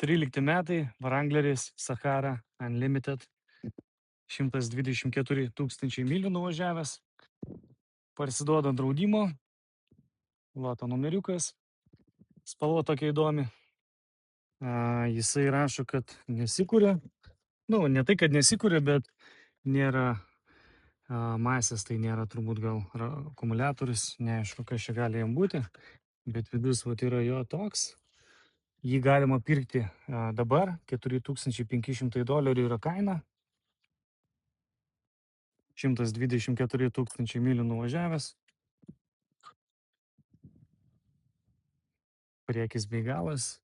13 metai, Wrangleris Sahara Unlimited, 124 tūkstančiai mylių nuvažiavęs, parsiduoda draudimo, loto numeriukas, spalva tokia įdomi. Jisai rašo, kad nesikuria, ne tai, kad nesikuria, bet nėra masės, tai nėra turbūt gal akumuliatorius, neaišku, kas čia gali jam būti, bet vidus yra jo toks. Jį galima pirkti dabar, $4500 yra kaina, 124 tūkstančiai mylių nuvažiavęs, priekis bei galas,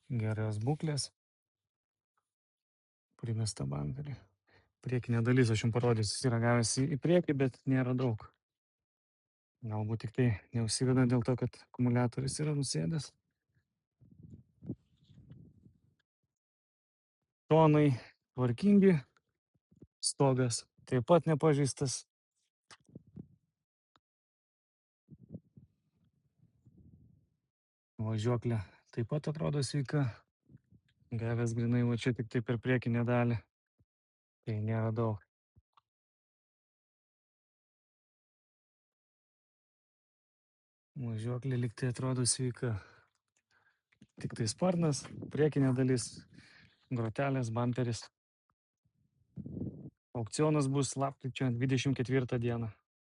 geros būklės, primesta bamperį. Priekinė dalis aš jums parodysiu, jis yra gavęs į priekį, bet nėra daug. Galbūt tik tai neužsiveda dėl to, kad akumuliatorius yra nusėdęs. Tonai tvarkingi, stogas taip pat nepažeistas. Važiuoklė taip pat atrodo sveika. Gavęs grinai va čia tik tai per priekinę dalį. Tai nėra daug. Važiuoklė lyg tai atrodo sveika. Tik tai sparnas, priekinė dalis, grotelės, bamperis. Aukcionas bus lapkričio 24 dieną.